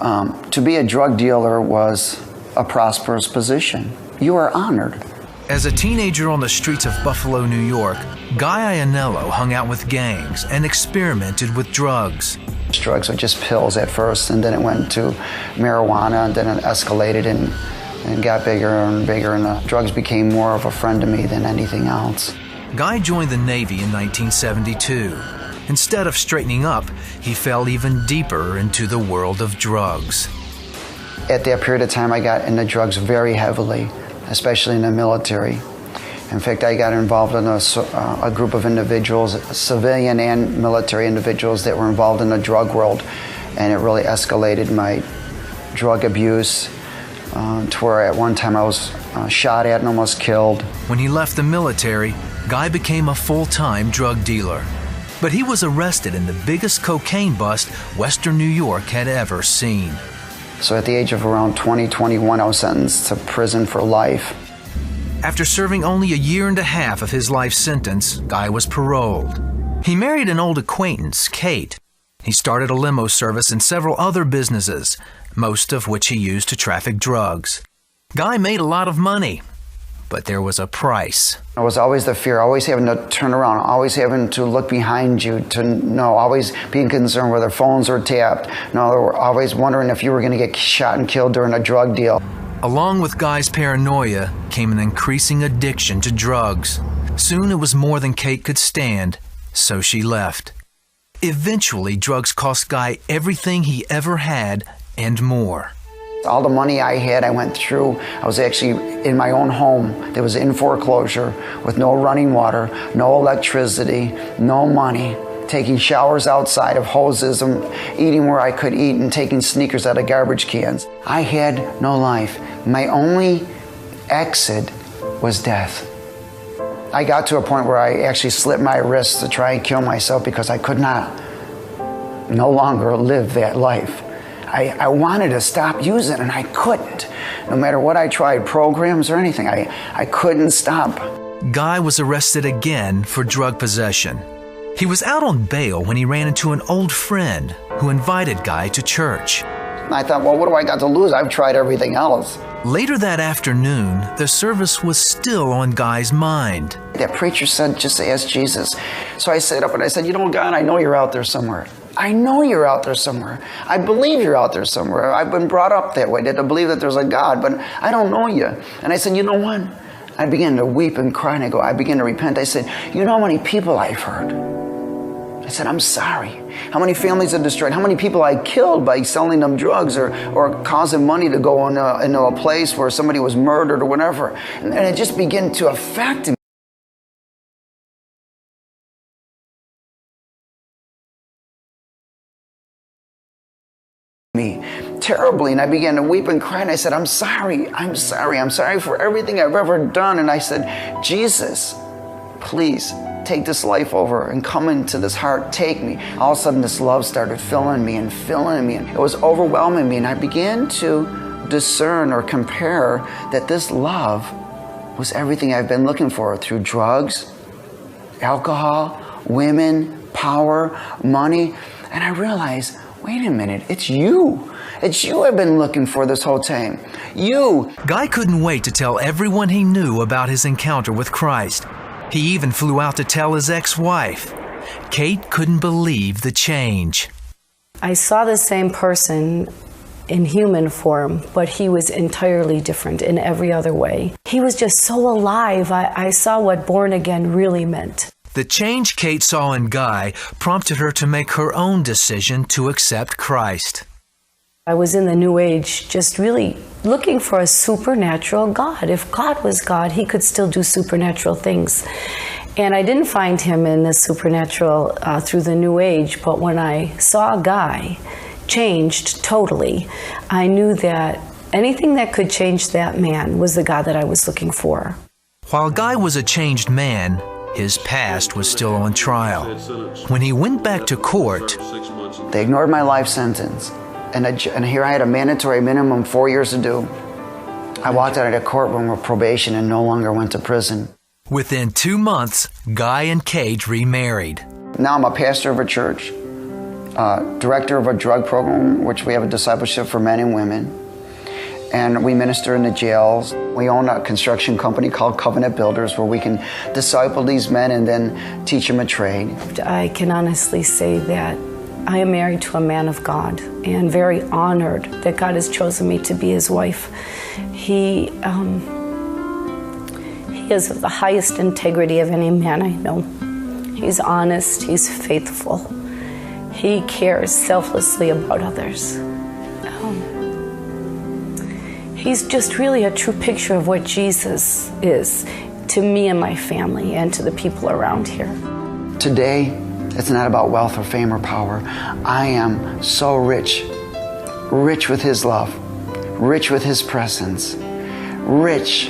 to be a drug dealer was a prosperous position. You were honored. As a teenager on the streets of Buffalo, New York, Guy Ianniello hung out with gangs and experimented with drugs. Drugs were just pills at first, and then it went to marijuana, and then it escalated and got bigger and bigger, and the drugs became more of a friend to me than anything else. Guy joined the Navy in 1972. Instead of straightening up, he fell even deeper into the world of drugs. At that period of time, I got into drugs very heavily, especially in the military. In fact, I got involved in a group of individuals, civilian and military individuals, that were involved in the drug world, and it really escalated my drug abuse to where at one time I was shot at and almost killed. When he left the military, Guy became a full-time drug dealer. But he was arrested in the biggest cocaine bust Western New York had ever seen. So at the age of around 20, 21, I was sentenced to prison for life. After serving only a year and a half of his life sentence, Guy was paroled. He married an old acquaintance, Kate. He started a limo service and several other businesses, most of which he used to traffic drugs. Guy made a lot of money, but there was a price. It was always the fear, always having to turn around, always having to look behind you to know, always being concerned whether phones were tapped. No, they were always wondering if you were going to get shot and killed during a drug deal. Along with Guy's paranoia came an increasing addiction to drugs. Soon it was more than Kate could stand, so she left. Eventually, drugs cost Guy everything he ever had and more. All the money I had, I went through. I was actually in my own home that was in foreclosure with no running water, no electricity, no money, taking showers outside of hoses, and eating where I could eat, and taking sneakers out of garbage cans. I had no life. My only exit was death. I got to a point where I actually slit my wrists to try and kill myself because I could no longer live that life. I wanted to stop using it, and I couldn't. No matter what I tried, programs or anything, I couldn't stop. Guy was arrested again for drug possession. He was out on bail when he ran into an old friend who invited Guy to church. I thought, well, what do I got to lose? I've tried everything else. Later that afternoon, the service was still on Guy's mind. That preacher said, just ask Jesus. So I sat up and I said, you know, God, I know you're out there somewhere. I know you're out there somewhere. I believe you're out there somewhere. I've been brought up that way, to believe that there's a God, but I don't know you. And I said, you know what? I began to weep and cry, and I began to repent. I said, you know how many people I've hurt? I said, I'm sorry. How many families are destroyed? How many people I killed by selling them drugs or causing money to go into a place where somebody was murdered or whatever. And it just began to affect me. Terribly, and I began to weep and cry, and I said, I'm sorry for everything I've ever done. And I said, Jesus, please take this life over and come into this heart, take me. All of a sudden this love started filling me, and it was overwhelming me, and I began to discern or compare that this love was everything I've been looking for through drugs, alcohol, women, power, money. And I realized, wait a minute, it's you. It's you I've been looking for this whole time. You. Guy couldn't wait to tell everyone he knew about his encounter with Christ. He even flew out to tell his ex-wife. Kate couldn't believe the change. I saw the same person in human form, but he was entirely different in every other way. He was just so alive. I saw what born again really meant. The change Kate saw in Guy prompted her to make her own decision to accept Christ. I was in the New Age, just really looking for a supernatural God. If God was God, he could still do supernatural things. And I didn't find him in the supernatural through the New Age, but when I saw a Guy changed totally, I knew that anything that could change that man was the God that I was looking for. While Guy was a changed man, his past was still on trial. When he went back to court, they ignored my life sentence. And here I had a mandatory minimum 4 years to do. I walked out of the courtroom with probation and no longer went to prison. Within 2 months, Guy and Kate remarried. Now I'm a pastor of a church, director of a drug program, which we have a discipleship for men and women. And we minister in the jails. We own a construction company called Covenant Builders, where we can disciple these men and then teach them a trade. I can honestly say that I am married to a man of God and very honored that God has chosen me to be his wife. He is of the highest integrity of any man I know. He's honest, he's faithful. He cares selflessly about others. He's just really a true picture of what Jesus is to me and my family and to the people around here. Today, it's not about wealth or fame or power. I am so rich, rich with his love, rich with his presence, rich